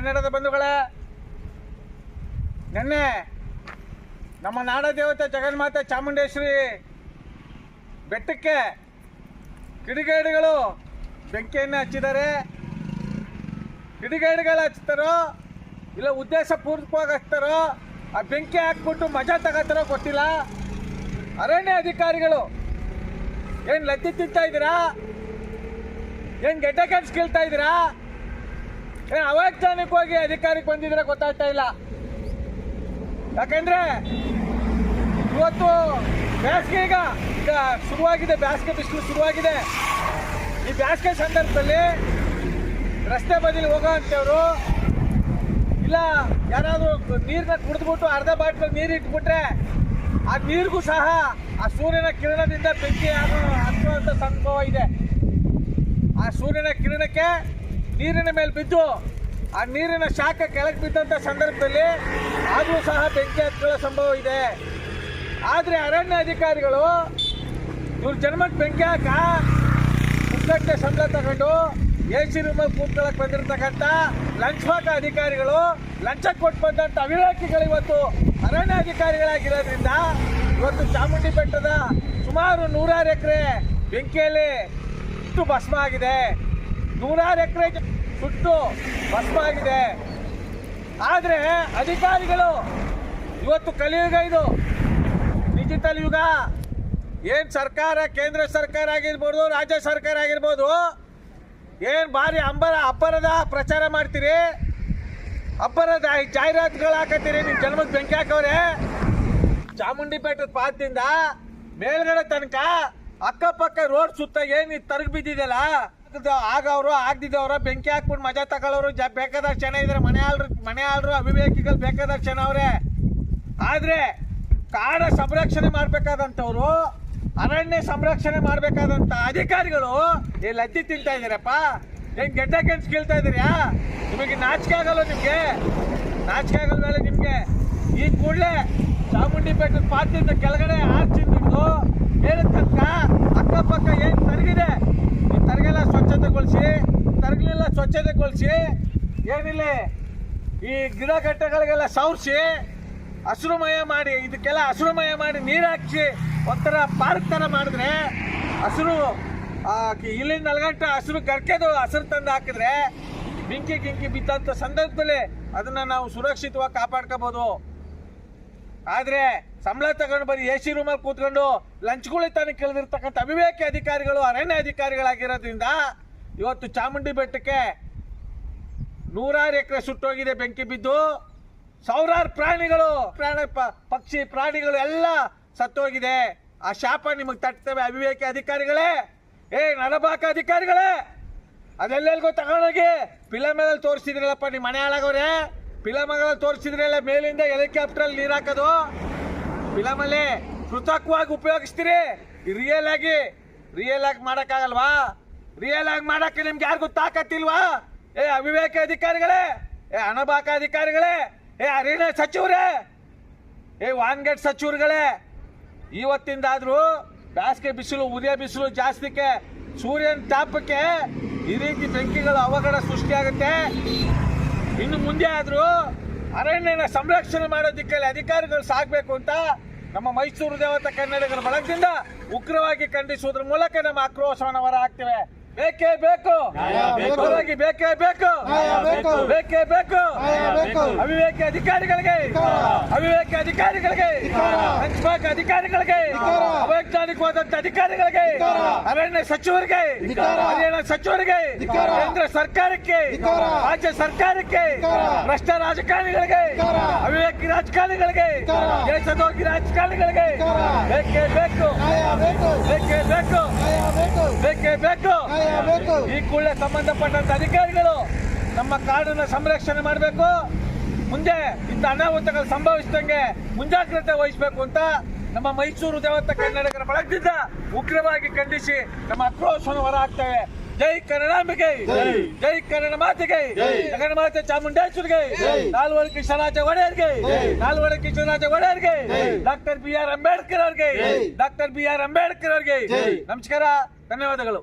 ಕನ್ನಡದ ಬಂಧುಗಳೇ, ನಿನ್ನೆ ನಮ್ಮ ನಾಡ ದೇವತೆ ಜಗನ್ಮಾತೆ ಚಾಮುಂಡೇಶ್ವರಿ ಬೆಟ್ಟಕ್ಕೆ ಕಿಡಿಗೇಡಿಗಳು ಬೆಂಕಿಯನ್ನು ಹಚ್ಚಿದ್ದಾರೆ. ಕಿಡಿಗೇಡಿಗಳು ಹಚ್ತಾರೋ ಇಲ್ಲ ಉದ್ದೇಶ ಪೂರ್ವಕವಾಗಿ ಹಚ್ತಾರೋ, ಆ ಬೆಂಕಿ ಹಾಕ್ಬಿಟ್ಟು ಮಜಾ ತಗೋತಾರೋ ಗೊತ್ತಿಲ್ಲ. ಅರಣ್ಯ ಅಧಿಕಾರಿಗಳು ಏನು ಲದ್ದಿ ತಿಂತಾ ಇದ್ದೀರಾ? ಏನು ಗೆಡ್ಡೆ ಕೆಲ್ಸ ಕೇಳ್ತಾ ಇದ್ದೀರಾ? ಏನು ಅವೈಜ್ಞಾನಿಕವಾಗಿ ಅಧಿಕಾರಕ್ಕೆ ಬಂದಿದ್ರೆ ಗೊತ್ತಾಗ್ತಾ ಇಲ್ಲ. ಯಾಕಂದ್ರೆ ಇವತ್ತು ಬೇಸಿಗೆ ಈಗ ಶುರುವಾಗಿದೆ, ಬೇಸಿಗೆ ಬಿಸಿಲು ಶುರುವಾಗಿದೆ. ಈ ಬೇಸಿಗೆ ಸಂದರ್ಭದಲ್ಲಿ ರಸ್ತೆ ಬದಿಲಿ ಹೋಗೋ ಅಂತವ್ರು ಇಲ್ಲ ಯಾರಾದರೂ ನೀರನ್ನ ಕುಡಿದ್ಬಿಟ್ಟು ಅರ್ಧ ಬಾಟ್ಲು ನೀರು ಇಟ್ಬಿಟ್ರೆ ಆ ನೀರಿಗೂ ಸಹ ಆ ಸೂರ್ಯನ ಕಿರಣದಿಂದ ಬೆಂಕಿ ಹಚ್ಚುವಂಥ ಸಂಭವ ಇದೆ. ಆ ಸೂರ್ಯನ ಕಿರಣಕ್ಕೆ ನೀರಿನ ಮೇಲೆ ಬಿದ್ದು ಆ ನೀರಿನ ಶಾಖ ಕೆಳಗೆ ಬಿದ್ದಂಥ ಸಂದರ್ಭದಲ್ಲಿ ಆದರೂ ಸಹ ಬೆಂಕಿ ಹಚ್ಚುವ ಸಂಭವ ಇದೆ. ಆದರೆ ಅರಣ್ಯ ಅಧಿಕಾರಿಗಳು ಇವ್ರ ಜನ್ಮಕ್ಕೆ ಬೆಂಕಿ ಹಾಕ ಪುಕ್ಕಟ್ಟೆ ಸಂಬಳ ತಗೊಂಡು AC ರೂಮಲ್ಲಿ ಕೂತ್ಕೊಳ್ಳಕ್ಕೆ ಬಂದಿರತಕ್ಕಂಥ ಲಂಚವಾಕ ಅಧಿಕಾರಿಗಳು, ಲಂಚ ಕೊಟ್ಟು ಬಂದಂಥ ಅವಿವೇಕಿಗಳು ಇವತ್ತು ಅರಣ್ಯ ಅಧಿಕಾರಿಗಳಾಗಿರೋದ್ರಿಂದ ಇವತ್ತು ಚಾಮುಂಡಿ ಬೆಟ್ಟದ ಸುಮಾರು 100 ಎಕರೆ ಬೆಂಕಿಯಲ್ಲಿ ಸುಟ್ಟು ಭಸ್ಮ ಆಗಿದೆ. 100 ಎಕರೆ ಸುಟ್ಟು ಭಸ್ಮ ಆಗಿದೆ. ಆದರೆ ಅಧಿಕಾರಿಗಳು ಇವತ್ತು ಕಲಿಯುಗ, ಇದು ಡಿಜಿಟಲ್ ಯುಗ. ಏನು ಸರ್ಕಾರ, ಕೇಂದ್ರ ಸರ್ಕಾರ ಆಗಿರ್ಬೋದು, ರಾಜ್ಯ ಸರ್ಕಾರ ಆಗಿರ್ಬೋದು, ಏನು ಭಾರಿ ಅಬ್ಬರದ ಪ್ರಚಾರ ಮಾಡ್ತೀರಿ, ಅಬ್ಬರದ ಜಾಹೀರಾತುಗಳು ಹಾಕತ್ತೀರಿ. ನಿಮ್ಮ ಜನ್ಮಕ್ಕೆ ಬೆಂಕಿ ಹಾಕವ್ರೆ. ಚಾಮುಂಡಿ ಬೆಟ್ಟದ ಪಾದದಿಂದ ಮೇಲ್ಗಡೆ ತನಕ ಅಕ್ಕಪಕ್ಕ ರೋಡ್ ಸುತ್ತ ಏನು ತರಗ್ ಬಿದ್ದಿದೆಯಲ್ಲ, ಆಗವ್ರು ಆಗದಿದ್ದವ್ರು ಬೆಂಕಿ ಹಾಕ್ಬಿಟ್ಟು ಮಜಾ ತಗೊಳ್ಳೋರು ಬೇಕಾದಷ್ಟು ಜನ ಇದ್ದಾರೆ. ಮನೆ ಆಳ್ರು ಅವಿವೇಕಿಗಳು ಬೇಕಾದಷ್ಟು ಜನ ಅವ್ರೆ. ಆದರೆ ಕಾಡ ಸಂರಕ್ಷಣೆ ಮಾಡಬೇಕಾದಂಥವ್ರು, ಅರಣ್ಯ ಸಂರಕ್ಷಣೆ ಮಾಡಬೇಕಾದಂಥ ಅಧಿಕಾರಿಗಳು ಈ ಲದ್ದಿ ತಿಂತಾ ಇದ್ದೀರಪ್ಪ. ಏನು ಗೆಡ್ಡೆ ಕೆನ್ಸ್ ಕೇಳ್ತಾ ಇದ್ದೀರಾ? ನಿಮಗೆ ನಾಚಿಕೆ ಆಗಲ್ಲ? ನಿಮಗೆ ನಾಚಿಕೆ ಆಗಲ್ಲ ಮೇಲೆ ನಿಮಗೆ ಈ ಕೂಡಲೇ ಚಾಮುಂಡಿ ಬೆಟ್ಟದ ಪಾದದಿಂದ ಕೆಳಗಡೆ ಆರ್ಚಿಂದು ಏನು ತನಕ ಅಕ್ಕಪಕ್ಕ ಏನು ತರಗಿದೆ ಈ ತರಗೆಲ್ಲ ಸ್ವಚ್ಛತೆಗೊಳಿಸಿ, ತರಗಲೆಲ್ಲ ಸ್ವಚ್ಛತೆಗೊಳಿಸಿ, ಏನಿಲ್ಲ ಈ ಗಿಡಗಟ್ಟೆಗಳಿಗೆಲ್ಲ ಸವರಿಸಿ ಹಸಿರುಮಯ ಮಾಡಿ, ಇದಕ್ಕೆಲ್ಲ ಹಸಿರುಮಯ ಮಾಡಿ ನೀರು ಹಾಕಿ ಒಂಥರ ಪಾರ್ಕ್ ಥರ ಮಾಡಿದ್ರೆ, ಹಸಿರು ಇಲ್ಲಿಂದ ನಲ್ಗಂಟ ಹಸಿರು ಗರ್ಕೆದು ಹಸಿರು ತಂದು ಹಾಕಿದ್ರೆ ಬೆಂಕಿ ಬಿದ್ದಂಥ ಸಂದರ್ಭದಲ್ಲಿ ಅದನ್ನು ನಾವು ಸುರಕ್ಷಿತವಾಗಿ ಕಾಪಾಡ್ಕೋಬೋದು. ಆದರೆ ಸಂಬಳ ತಗೊಂಡು ಬರೀ AC ರೂಮಲ್ಲಿ ಕೂತ್ಕೊಂಡು ಲಂಚ್ಗಳಿತಾನೆ ಕೇಳಿದಿರ್ತಕ್ಕಂಥ ಅವಿವೇಕಿ ಅಧಿಕಾರಿಗಳು ಅರಣ್ಯ ಅಧಿಕಾರಿಗಳಾಗಿರೋದ್ರಿಂದ ಇವತ್ತು ಚಾಮುಂಡಿ ಬೆಟ್ಟಕ್ಕೆ 100 ಎಕರೆ ಸುಟ್ಟೋಗಿದೆ ಬೆಂಕಿ ಬಿದ್ದು. ಸಾವಿರಾರು ಪ್ರಾಣಿಗಳು, ಪಕ್ಷಿ ಪ್ರಾಣಿಗಳು ಎಲ್ಲ ಸತ್ತೋಗಿದೆ. ಆ ಶಾಪ ನಿಮಗೆ ತಟ್ತವೆ ಅವಿವೇಕಿ ಅಧಿಕಾರಿಗಳೇ, ನರಬಾಕ ಅಧಿಕಾರಿಗಳೇ. ಅದೆಲ್ಲೆಲ್ಗೋ ತಗೊಂಡೋಗಿ ಫಿಲಮಲ್ಲಿ ತೋರಿಸಿದ್ರಲ್ಲಪ್ಪ, ನಿಮ್ಮ ಮನೆ ಹಾಳಾಗವ್ರೆ. ಫಿಲಮ್ಗಳಲ್ಲಿ ತೋರಿಸಿದ್ರಲ್ಲ ಮೇಲಿಂದ ಹೆಲಿಕಾಪ್ಟ್ರಲ್ಲಿ ನೀರು ಹಾಕೋದು, ಫಿಲಮಲ್ಲಿ ಕೃತಕವಾಗಿ ಉಪಯೋಗಿಸ್ತೀರಿ. ರಿಯಲ್ ಆಗಿ ಮಾಡೋಕ್ಕಾಗಲ್ವಾ? ರಿಯಲ್ ಆಗಿ ಮಾಡೋಕ್ಕೆ ನಿಮ್ಗೆ ಯಾರಿಗೂ ತಾಕತ್ತಿಲ್ವಾ? ಅವಿವೇಕಿ ಅಧಿಕಾರಿಗಳೇ, ಅನಬಾಕ ಅಧಿಕಾರಿಗಳೇ, ಅರಣ್ಯ ಸಚಿವರೇ, ವಾನ್ಗೇಟ್ ಸಚಿವರುಗಳೇ, ಇವತ್ತಿಂದಾದರೂ ಬೇಸಿಗೆ ಬಿಸಿಲು, ಉರಿಯ ಬಿಸಿಲು ಜಾಸ್ತಿಗೆ, ಸೂರ್ಯನ ತಾಪಕ್ಕೆ ಈ ರೀತಿ ಬೆಂಕಿಗಳು ಅವಘಡ ಸೃಷ್ಟಿಯಾಗುತ್ತೆ. ಇನ್ನು ಮುಂದೆ ಆದರೂ ಅರಣ್ಯನ ಸಂರಕ್ಷಣೆ ಮಾಡೋದಕ್ಕೆ ಅಧಿಕಾರಿಗಳು ಸಾಗಬೇಕು ಅಂತ ನಮ್ಮ ಮೈಸೂರು ದೇವತಾ ಕನ್ನಡಿಗರ ಬಳಗದಿಂದ ಉಗ್ರವಾಗಿ ಖಂಡಿಸುವುದರ ಮೂಲಕ ನಮ್ಮ ಆಕ್ರೋಶವನ್ನು ಹೊರ ಹಾಕ್ತೇವೆ. ಬೇಕೇ ಬೇಕು, ಬೇಕೇ ಬೇಕು, ಬೇಕೇ ಬೇಕು. ಅವಿವೇಕಿ ಅಧಿಕಾರಿಗಳಿಗೆ, ಲಂಚವಾಕ ಅಧಿಕಾರಿಗಳಿಗೆ, ಅವೈಜ್ಞಾನಿಕವಾದಂಥ ಅಧಿಕಾರಿಗಳಿಗೆ, ಅರಣ್ಯ ಸಚಿವರಿಗೆ, ಹರಿಯಾಣ ಸಚಿವರಿಗೆ, ಕೇಂದ್ರ ಸರ್ಕಾರಕ್ಕೆ, ರಾಜ್ಯ ಸರ್ಕಾರಕ್ಕೆ, ಭ್ರಷ್ಟ ರಾಜಕಾರಣಿಗಳಿಗೆ, ಅವಿವೇಕಿ ರಾಜಕಾರಣಿಗಳಿಗೆ, ದೇಶದೋಗಿ ರಾಜಕಾರಣಿಗಳಿಗೆ ಬೇಕೇ ಬೇಕು, ಬೇಕೇ ಬೇಕು, ಬೇಕೇ ಬೇಕು. ಈ ಕೂಡಲೇ ಸಂಬಂಧಪಟ್ಟಂತ ಅಧಿಕಾರಿಗಳು ನಮ್ಮ ಕಾಡನ್ನು ಸಂರಕ್ಷಣೆ ಮಾಡಬೇಕು. ಮುಂದೆ ಇಂಥ ಅನಾಹುತಗಳು ಸಂಭವಿಸಿದಂಗೆ ಮುಂಜಾಗ್ರತೆ ವಹಿಸಬೇಕು ಅಂತ ನಮ್ಮ ಮೈಸೂರು ದೇವತಾ ಕನ್ನಡಿಗರ ಬಳಗದಿಂದ ಉಗ್ರವಾಗಿ ಖಂಡಿಸಿ ನಮ್ಮ ಆಕ್ರೋಶವನ್ನು ಹೊರ ಹಾಕ್ತೇವೆ. ಜೈ ಕನ್ನಡಾಂಬೆಗೆ, ಜೈ ಕನ್ನಡ ಮಾತೆಗೆ, ಜಗನ್ಮಾತೆ ಚಾಮುಂಡೇಶ್ವರಿಗೆ, ನಾಲ್ವಡಿ ಕೃಷ್ಣರಾಜ ಒಡೆಯರ್ಗೆ, ಡಾಕ್ಟರ್ BR ಅಂಬೇಡ್ಕರ್ ಅವ್ರಿಗೆ, ನಮಸ್ಕಾರ, ಧನ್ಯವಾದಗಳು.